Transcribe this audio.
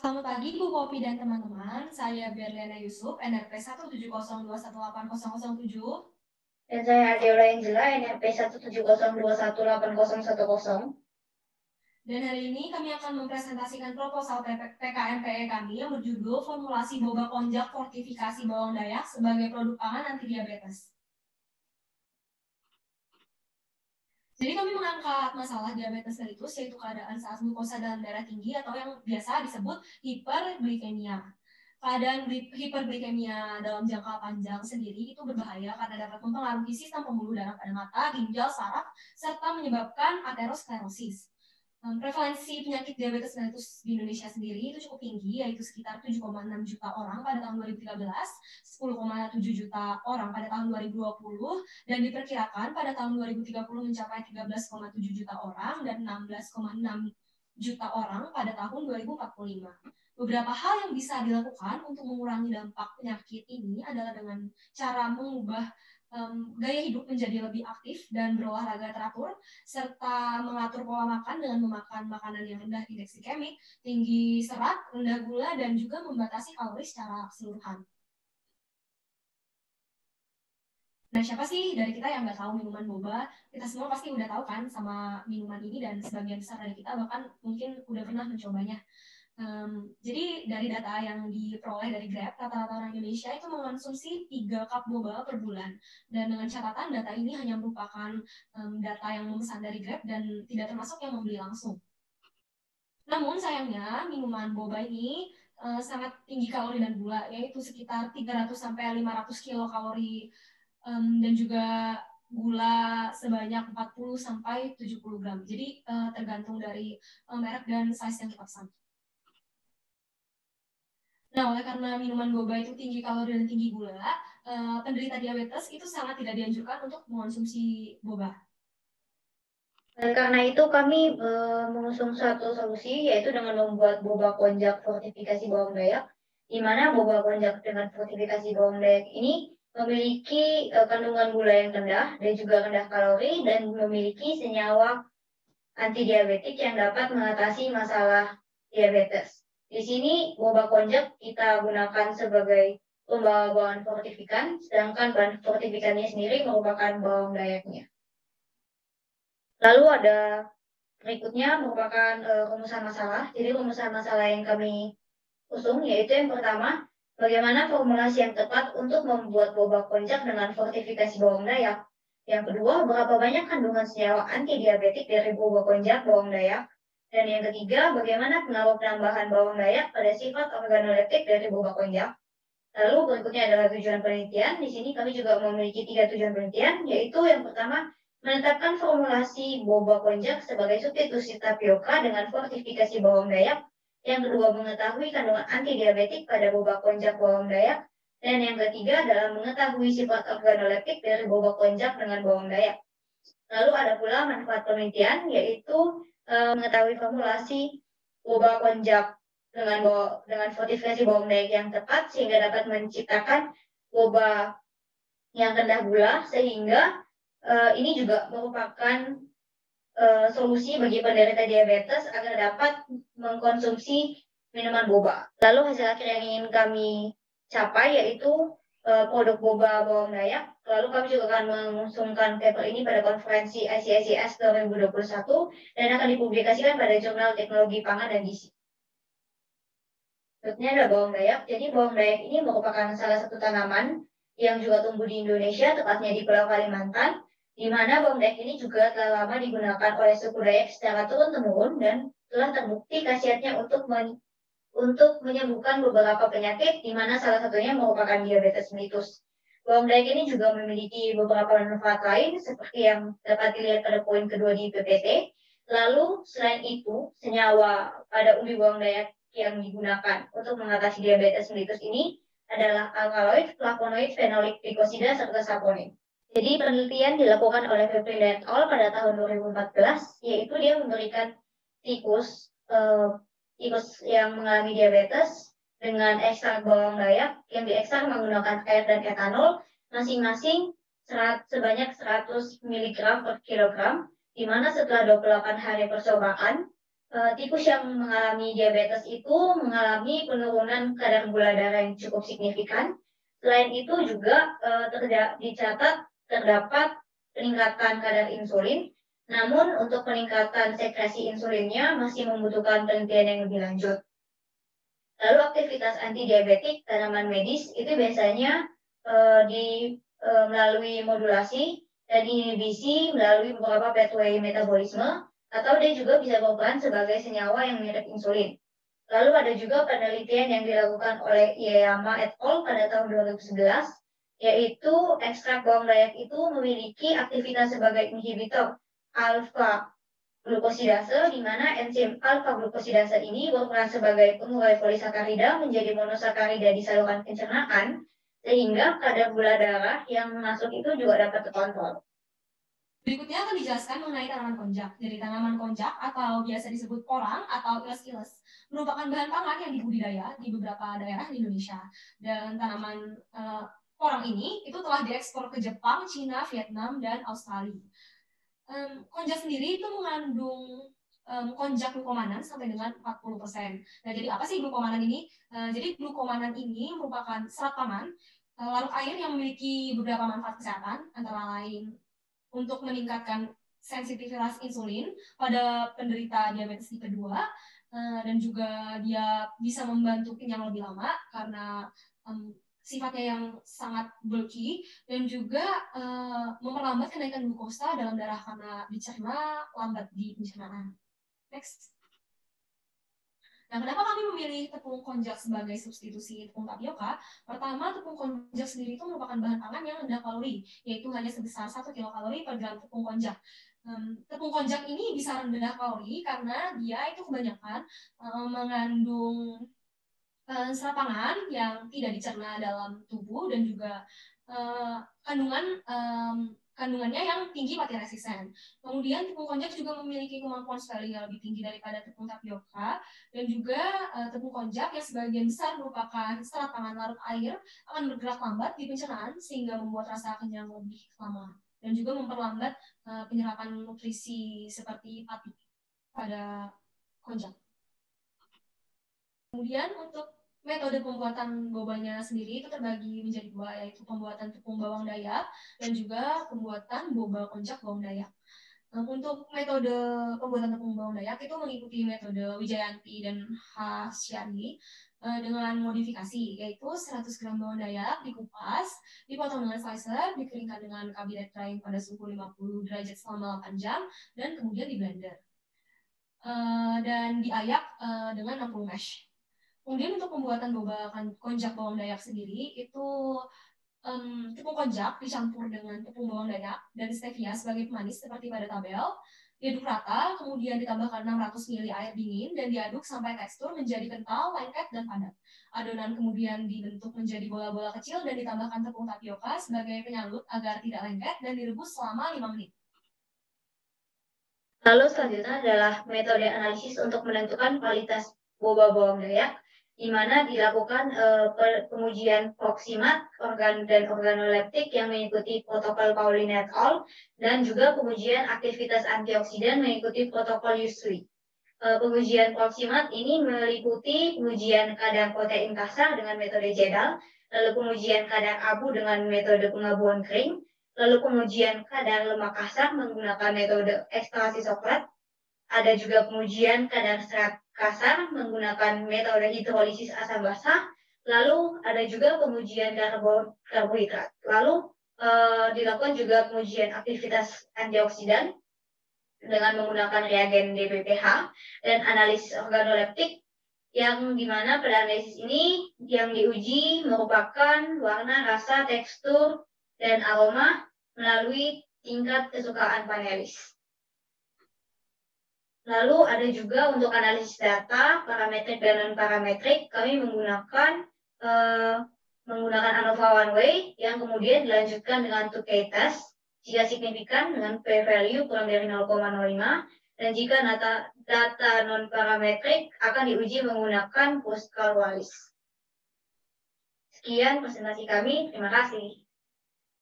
Selamat pagi Bu Popi dan teman-teman, saya Berliana Yusuf, NRP 170218007. Dan saya Adiola Angela, NRP 170218010. Dan hari ini kami akan mempresentasikan proposal PKMPE kami yang berjudul Formulasi Boba Konjak Fortifikasi Bawang Dayak sebagai produk pangan anti diabetes. Jadi kami mengangkat masalah diabetes mellitus, yaitu keadaan saat glukosa dalam darah tinggi atau yang biasa disebut hiperglikemia. Keadaan hiperglikemia dalam jangka panjang sendiri itu berbahaya karena dapat mempengaruhi sistem pembuluh darah pada mata, ginjal, saraf, serta menyebabkan aterosklerosis. Prevalensi penyakit diabetes mellitus di Indonesia sendiri itu cukup tinggi, yaitu sekitar 7,6 juta orang pada tahun 2013, 10,7 juta orang pada tahun 2020, dan diperkirakan pada tahun 2030 mencapai 13,7 juta orang dan 16,6 juta orang pada tahun 2045. Beberapa hal yang bisa dilakukan untuk mengurangi dampak penyakit ini adalah dengan cara mengubah gaya hidup menjadi lebih aktif dan berolahraga teratur, serta mengatur pola makan dengan memakan makanan yang rendah indeks glikemik, tinggi serat, rendah gula, dan juga membatasi kalori secara keseluruhan. Nah, siapa sih dari kita yang nggak tahu minuman boba? Kita semua pasti udah tahu kan sama minuman ini, dan sebagian besar dari kita bahkan mungkin udah pernah mencobanya. Jadi dari data yang diperoleh dari Grab, rata-rata orang Indonesia itu mengonsumsi 3 cup boba per bulan. Dan dengan catatan data ini hanya merupakan data yang memesan dari Grab dan tidak termasuk yang membeli langsung. Namun sayangnya minuman boba ini sangat tinggi kalori dan gula, yaitu sekitar 300 sampai 500 kilokalori, dan juga gula sebanyak 40 sampai 70 gram. Jadi tergantung dari merek dan size yang kita pesan. Nah, oleh karena minuman boba itu tinggi kalori dan tinggi gula, penderita diabetes itu sangat tidak dianjurkan untuk mengonsumsi boba. Dan karena itu kami mengusung suatu solusi, yaitu dengan membuat boba konjak fortifikasi bawang dayak, di mana boba konjak dengan fortifikasi bawang dayak ini memiliki kandungan gula yang rendah dan juga rendah kalori, dan memiliki senyawa antidiabetik yang dapat mengatasi masalah diabetes. Di sini boba konjak kita gunakan sebagai pembawa bahan fortifikan, sedangkan bahan fortifikannya sendiri merupakan bawang dayaknya. Lalu ada berikutnya merupakan rumusan masalah. Jadi rumusan masalah yang kami usung yaitu yang pertama, bagaimana formulasi yang tepat untuk membuat boba konjak dengan fortifikasi bawang dayak. Yang kedua, berapa banyak kandungan senyawa antidiabetik dari boba konjak bawang dayak. Dan yang ketiga, bagaimana pengaruh penambahan bawang dayak pada sifat organoleptik dari boba konjak. Lalu berikutnya adalah tujuan penelitian. Di sini kami juga memiliki 3 tujuan penelitian, yaitu yang pertama, menetapkan formulasi boba konjak sebagai substitusi tapioka dengan fortifikasi bawang dayak. Yang kedua, mengetahui kandungan antidiabetik pada boba konjak bawang dayak. Dan yang ketiga adalah mengetahui sifat organoleptik dari boba konjak dengan bawang dayak. Lalu ada pula manfaat penelitian, yaitu mengetahui formulasi boba konjak dengan fortifikasi bawang dayak yang tepat sehingga dapat menciptakan boba yang rendah gula, sehingga ini juga merupakan solusi bagi penderita diabetes agar dapat mengkonsumsi minuman boba. Lalu hasil akhir yang ingin kami capai yaitu produk boba bawang dayak. Lalu kami juga akan mengusungkan paper ini pada konferensi ICICS 2021 dan akan dipublikasikan pada jurnal Teknologi Pangan dan Gizi. Berikutnya adalah bawang dayak. Jadi bawang dayak ini merupakan salah satu tanaman yang juga tumbuh di Indonesia, tepatnya di Pulau Kalimantan, di mana bawang dayak ini juga telah lama digunakan oleh suku Dayak secara turun-temurun dan telah terbukti khasiatnya untuk menyembuhkan beberapa penyakit, di mana salah satunya merupakan diabetes mellitus. Bawang dayak ini juga memiliki beberapa manfaat lain seperti yang dapat dilihat pada poin kedua di PPT. Lalu selain itu, senyawa pada umbi bawang dayak yang digunakan untuk mengatasi diabetes mellitus ini adalah alkaloid, flavonoid, fenolik, glikosida, serta saponin. Jadi penelitian dilakukan oleh Febrin et al. Pada tahun 2014, yaitu dia memberikan tikus yang mengalami diabetes dengan ekstrak bawang dayak yang diekstrak menggunakan air dan etanol masing-masing sebanyak 100 mg per kilogram, di mana setelah 28 hari percobaan tikus yang mengalami diabetes itu mengalami penurunan kadar gula darah yang cukup signifikan. Selain itu juga dicatat terdapat peningkatan kadar insulin, namun untuk peningkatan sekresi insulinnya masih membutuhkan penelitian yang lebih lanjut. Lalu aktivitas antidiabetik tanaman medis itu biasanya melalui modulasi dan inhibisi melalui beberapa pathway metabolisme, atau dia juga bisa berperan sebagai senyawa yang mirip insulin. Lalu ada juga penelitian yang dilakukan oleh Iyama et al. Pada tahun 2011, yaitu ekstrak bawang dayak itu memiliki aktivitas sebagai inhibitor alfa glukosidase, di mana enzim alfa glukosidase ini berperan sebagai pengurai polisakarida menjadi monosakarida di saluran pencernaan, sehingga kadar gula darah yang masuk itu juga dapat terkontrol. Berikutnya akan dijelaskan mengenai tanaman konjak. Jadi tanaman konjak atau biasa disebut porang atau iles-iles merupakan bahan pangan yang dibudidaya di beberapa daerah di Indonesia. Dan tanaman porang ini itu telah diekspor ke Jepang, Cina, Vietnam, dan Australia. Konjak sendiri itu mengandung konjak glukomanan sampai dengan 40%. Nah, jadi apa sih glukomanan ini? Jadi glukomanan ini merupakan serat pangan larut air yang memiliki beberapa manfaat kesehatan, antara lain untuk meningkatkan sensitivitas insulin pada penderita diabetes tipe 2, dan juga dia bisa membantu kenyang lebih lama karena sifatnya yang sangat bulky, dan juga memperlambat kenaikan glukosa dalam darah karena dicerna lambat di pencernaan. Next. Nah, kenapa kami memilih tepung konjak sebagai substitusi tepung tapioka? Pertama, tepung konjak sendiri itu merupakan bahan pangan yang rendah kalori, yaitu hanya sebesar 1 kilokalori per gram tepung konjak. Tepung konjak ini bisa rendah kalori karena dia itu kebanyakan mengandung serat pangan yang tidak dicerna dalam tubuh, dan juga kandungannya yang tinggi mati resisten. Kemudian tepung konjak juga memiliki kemampuan scaling yang lebih tinggi daripada tepung tapioka, dan juga tepung konjak yang sebagian besar merupakan serat pangan larut air akan bergerak lambat di pencernaan sehingga membuat rasa kenyang lebih lama, dan juga memperlambat penyerapan nutrisi seperti pati pada konjak. Kemudian untuk metode pembuatan bobanya sendiri itu terbagi menjadi dua, yaitu pembuatan tepung bawang dayak dan juga pembuatan boba konjak bawang dayak. Untuk metode pembuatan tepung bawang dayak itu mengikuti metode Wijayanti dan Hasyani dengan modifikasi, yaitu 100 gram bawang dayak dikupas, dipotong dengan slicer, dikeringkan dengan kabinet drying pada suhu 50 derajat selama 8 jam, dan kemudian di blender. Dan diayak dengan 60 mesh. Kemudian untuk pembuatan boba konjak bawang dayak sendiri itu tepung konjak dicampur dengan tepung bawang dayak dan stevia sebagai pemanis seperti pada tabel, diaduk rata, kemudian ditambahkan 600 ml air dingin dan diaduk sampai tekstur menjadi kental, lengket, dan padat. Adonan kemudian dibentuk menjadi bola-bola kecil dan ditambahkan tepung tapioka sebagai penyalut agar tidak lengket dan direbus selama 5 menit. Lalu selanjutnya adalah metode analisis untuk menentukan kualitas boba bawang dayak, di mana dilakukan pengujian proksimat organ dan organoleptik yang mengikuti protokol Pauline et al. Dan juga pengujian aktivitas antioksidan mengikuti protokol Usui. Pengujian proksimat ini meliputi pengujian kadar protein kasar dengan metode JEDAL, lalu pengujian kadar abu dengan metode pengabuan kering, lalu pengujian kadar lemak kasar menggunakan metode ekstraksi coklat. Ada juga pengujian kadar serat kasar menggunakan metode hidrolisis asam basa. Lalu ada juga pengujian karbohidrat. Lalu dilakukan juga pengujian aktivitas antioksidan dengan menggunakan reagen DBPH dan analisis organoleptik, yang dimana pada analisis ini yang diuji merupakan warna, rasa, tekstur, dan aroma melalui tingkat kesukaan panelis. Lalu ada juga untuk analisis data, parametrik dan non-parametrik, kami menggunakan ANOVA one way yang kemudian dilanjutkan dengan 2K test jika signifikan dengan p-value kurang dari 0,05, dan jika data non-parametrik akan diuji menggunakan Pascal-Wallis. Sekian presentasi kami, terima kasih.